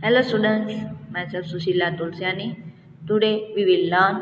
Hello students, myself Sushila Tulsiani. Today we will learn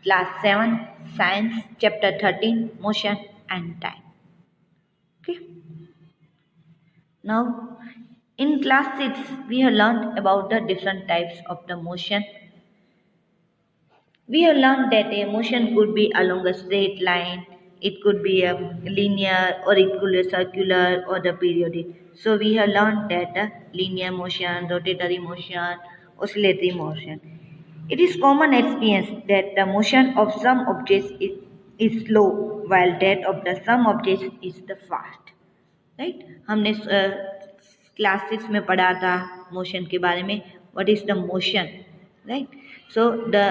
class 7 science chapter 13 motion and time. Okay. Now in class 6 we have learned about the different types of the motion. We have learned that a motion could be along a straight line, it could be a linear or it could be circular or the periodic. So we have learned that the linear motion, rotatory motion, oscillatory motion. It is common experience that the motion of some objects is slow while that of the some objects is the fast. Right हमने class 6 में पढ़ा था motion के बारे में what is the motion right so the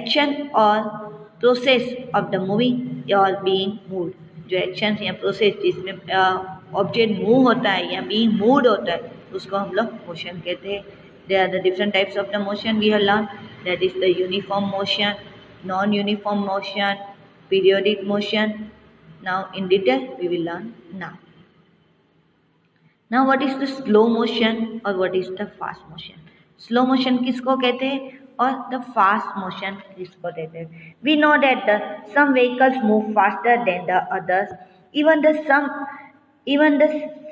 action और process of the moving और being moved जो एक्शन या प्रोसेस जिसमें ऑब्जेक्ट मूव होता है या बीइंग मूव्ड होता है उसको हम लोग मोशन कहते हैं. There are the different types of the motion we have learned, that is the uniform motion, non-uniform motion, periodic motion. Now in detail we will learn now. Now what is the slow motion और what is the fast motion? Slow motion किसको कहते हैं और the fast motion किसको कहते हैं? We know that some vehicles move faster than the others. Even the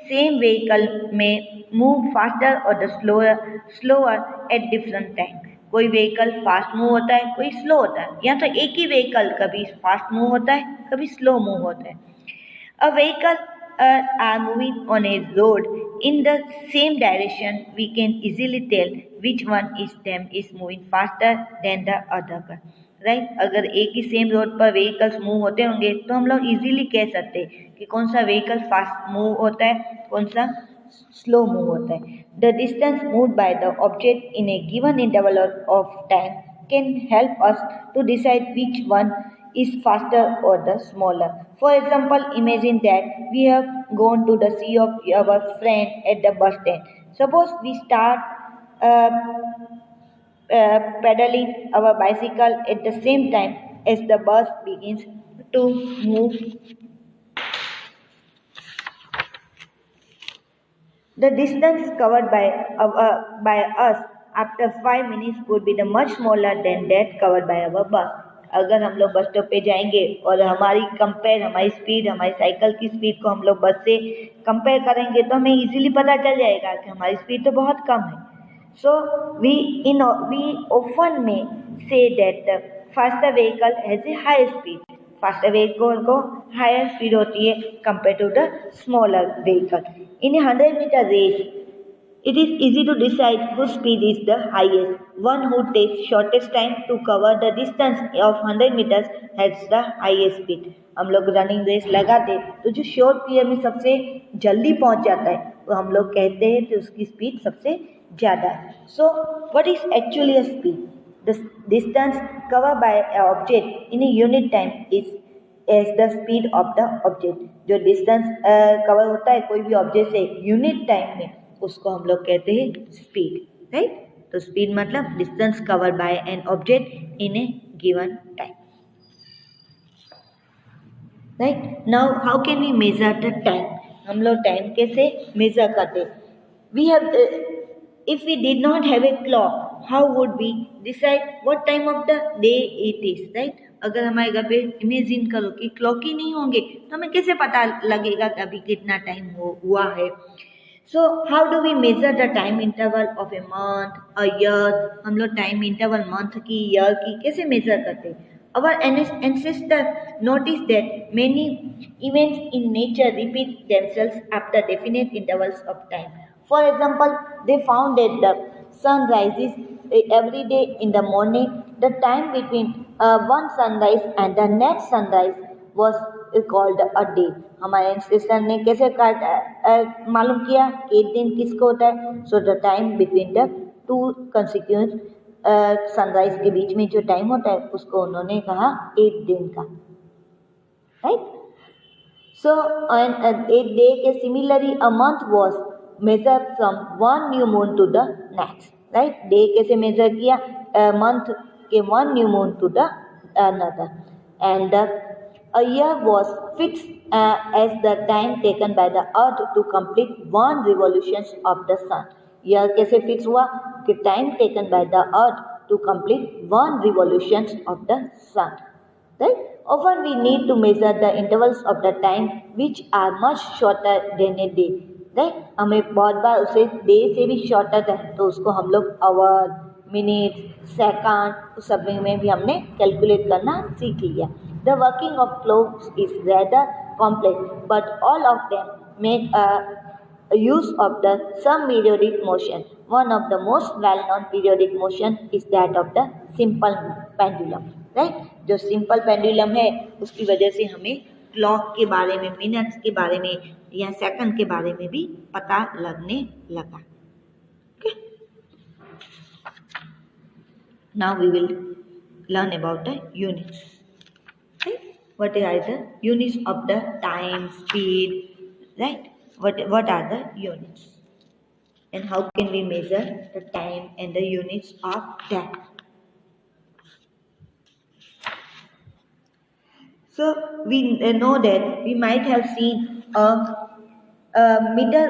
same vehicle may move faster or the slower at different time. कोई vehicle fast move होता है, कोई स्लो होता है, या तो एक ही व्हीकल कभी फास्ट मूव होता है, कभी स्लो मूव होता है. A vehicle are moving on a road in the same direction, we can easily tell which one is them is moving faster than the other. Right अगर एक ही same road पर vehicles move होते होंगे तो हम लोग इजीली कह सकते हैं कि कौन सा व्हीकल फास्ट मूव होता है, कौन सा स्लो मूव होता है. The distance moved by the object in a given interval of time can help us to decide which one is faster or the smaller. For example, imagine that we have gone to the see of our friend at the bus stand. Suppose we start pedaling our bicycle at the same time as the bus begins to move. The distance covered by us after 5 minutes would be the much smaller than that covered by our bus. अगर हम लोग bus stop पे जाएंगे और हमारी speed हमारी cycle की speed को हम लोग बस से कंपेयर करेंगे तो हमें इजीली पता चल जाएगा कि हमारी स्पीड तो बहुत कम है. सो वी ऑफन में say that faster vehicle has a high speed. Faster vehicle को हायर स्पीड होती है compare to the smaller vehicle. In 100 metre race it is easy to decide whose speed is the highest. One who takes shortest time to cover the distance of 100 meters has the highest speed. हम लोग running race लगाते तो जो short period में सबसे जल्दी पहुंच जाता है तो हम लोग कहते हैं कि उसकी स्पीड सबसे ज़्यादा है. So what is actually a speed? The distance cover by a object in a unit time is as the speed of the object. जो डिस्टेंस कवर होता है कोई भी ऑब्जेक्ट से यूनिट टाइम में उसको हम लोग कहते हैं स्पीड. राइट तो स्पीड मतलब distance cover by an object in a given time. Right now how can we measure the time? हम लोग टाइम कैसे मेजर करते? We have if we did not have a clock how would we decide what time of the day it is. Right अगर हमारे घर पे imagine करो कि क्लॉक ही नहीं होंगे तो हमें कैसे पता लगेगा कि अभी कितना टाइम हुआ है. So how do we measure the time interval of a month, a year? हम लोग टाइम इंटरवल मंथ की, ईयर की कैसे मेजर करते हैं? Our ancestors noticed that many events in nature repeat themselves after definite intervals of time. For example, they found that the sun rises every day in the morning. The time between one sunrise and the next sunrise was called a day. हमारे ancestor ने कैसे मालूम किया कि एक दिन किसको होता है? So the time between the two consecutive sunrise के बीच में जो टाइम होता है उसको उन्होंने कहा एक दिन का. राइट सो एक डे के similarly a month was measure from one new moon to the next. Right day कैसे मेजर किया? मंथ के one new moon to the another. And a year was fixed as the time taken by the earth to complete one revolution of the sun. यह कैसे fix हुआ कि time taken by the earth to complete 1 revolution of the sun, right. Often we need to measure the intervals of the time which are much shorter than a day, right. हमें बहुत बार उसे day से भी shorter है तो उसको हम लोग आवर, मिनट, सेकंड उस सब में भी हमने कैलकुलेट करना सीख लिया. The working of clocks is rather complex but all of them make use of the some periodic motion. One of the most well-known periodic motion is that of the simple pendulum, right. जो simple pendulum है उसकी वजह से हमें clock के बारे में, minutes के बारे में या सेकंड के बारे में भी पता लगने लगा. Okay? Now we will learn about the units. Right? What are the units of the time, speed, right? What are the units? And how can we measure the time and the units of that? So we know that we might have seen a meter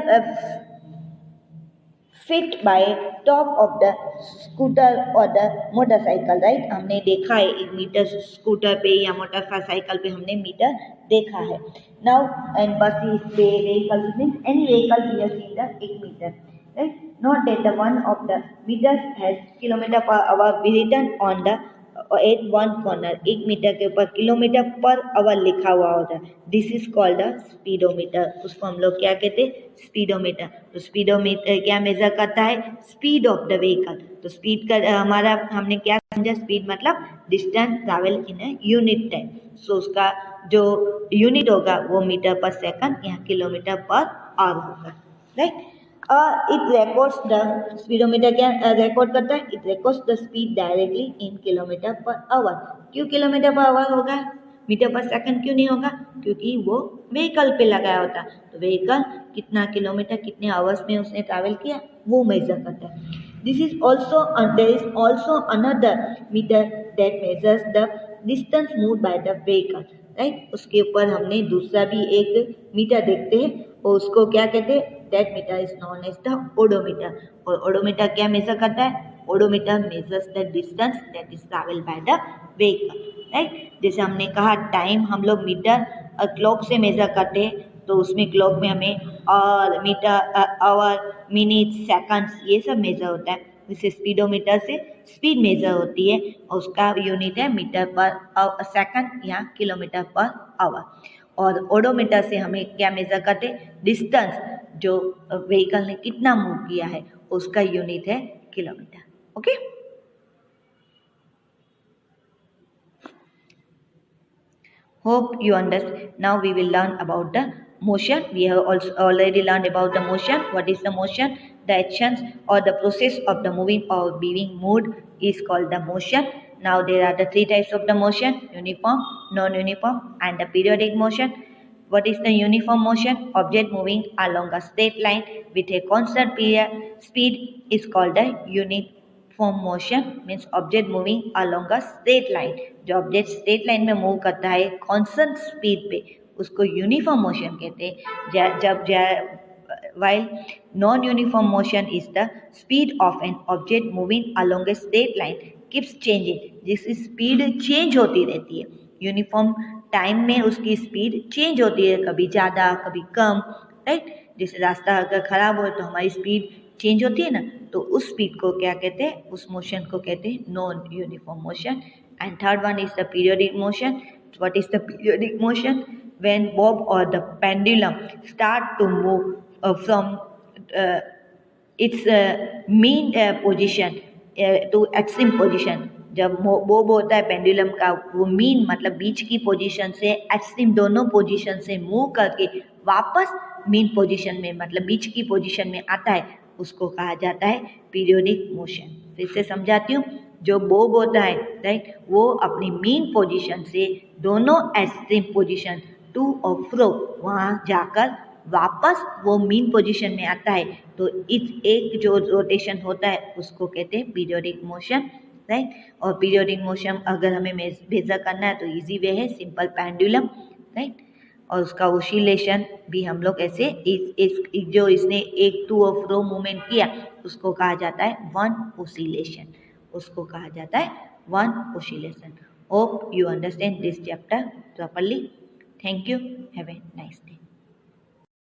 fit by top of the scooter or the motorcycle, right. हमने देखा है एक metre scooter पे या motorcycle पे हमने metre देखा है. Now and buses पे vehicles means any vehicle we have seen the 1 meter, right. Note that the one of the meters has kilometer per hour written on the at one corner. 1 metre के ऊपर kilometre per hour लिखा हुआ होता है. This is called the speedometer. उसको हम लोग क्या कहते हैं? स्पीडोमीटर. तो स्पीडोमीटर क्या मेजर करता है? Speed of the vehicle. तो स्पीड का हमारा हमने क्या समझा? स्पीड मतलब distance travel in a unit time. So उसका जो यूनिट होगा वो मीटर पर सेकंड या किलोमीटर पर आवर होगा, right. It records the speedometer क्या रिकॉर्ड करता है? It records the speed directly in kilometer per hour. क्यों किलोमीटर पर आवर होगा? मीटर पर सेकंड क्यों नहीं होगा? क्योंकि वो व्हीकल पे लगाया होता. तो व्हीकल कितना किलोमीटर कितने आवर्स में उसने ट्रैवल किया वो मेजर करता है. This is also there is also another meter that measures the distance moved by the vehicle, right. उसके ऊपर हमने दूसरा भी एक मीटर देखते हैं और उसको क्या कहते हैं? That meter is known as the odometer. और odometer क्या मेजर करता है? Odometer measures the distance that is traveled by the vehicle, right. जैसे हमने कहा टाइम हम लोग मीटर और क्लॉक से मेजर करते हैं तो उसमें क्लॉक में हमें और मीटर, आवर, मिनट, सेकंड्स ये सब मेजर होता है. जैसे स्पीडोमीटर से स्पीड मेजर होती है और उसका यूनिट है मीटर पर सेकंड या किलोमीटर पर आवर. और ओडोमीटर से हमें क्या मेजर करते हैं? डिस्टेंस जो व्हीकल ने कितना मूव किया है उसका यूनिट है kilometre. Okay. Hope you understand. Now we will learn about the motion. We have also already learned about the motion. What is the motion? The actions or the process of the moving or being moved is called the motion. Now there are the 3 types of the motion: uniform, non-uniform and the periodic motion. What is the uniform motion? Object moving along a straight line with a constant speed is called the uniform motion. Means object moving along a straight line. जो object straight line में move करता है constant speed पे उसको uniform motion कहते हैं. जब while non-uniform motion is the speed of an object moving along a straight line keeps changing. जिसकी स्पीड चेंज होती रहती है. यूनिफॉर्म टाइम में उसकी स्पीड चेंज होती है, कभी ज़्यादा कभी कम, राइट. जैसे रास्ता अगर ख़राब हो तो हमारी स्पीड चेंज होती है ना, तो उस स्पीड को क्या कहते हैं? उस मोशन को कहते हैं non uniform motion. And third one is the periodic motion. What is the periodic motion? When bob or the pendulum start to move from its mean position to extreme position. जब Bob होता है pendulum का वो mean मतलब बीच की position से extreme दोनों position से मूव करके वापस मीन पोजीशन में मतलब बीच की पोजीशन में आता है उसको कहा जाता है पीरियोडिक मोशन. फिर से समझाती हूँ. जो बोब होता है राइट वो अपनी मीन पोजीशन से दोनों एक्सट्रीम पोजीशन टू और फ्रो वहाँ जाकर वापस वो मीन पोजीशन में आता है. तो इस एक जो रोटेशन होता है उसको कहते हैं पीरियोडिक मोशन, राइट. और पीरियोडिक मोशन अगर हमें मेजर करना है तो इजी वे है सिंपल पेंडुलम, राइट. और उसका ओसिलेशन भी हम लोग ऐसे जो इसने एक टू और फ्रो मूवमेंट किया उसको कहा जाता है वन ओसिलेशन, उसको कहा जाता है one oscillation. Hope you understand this chapter properly. Thank you. Have a nice day.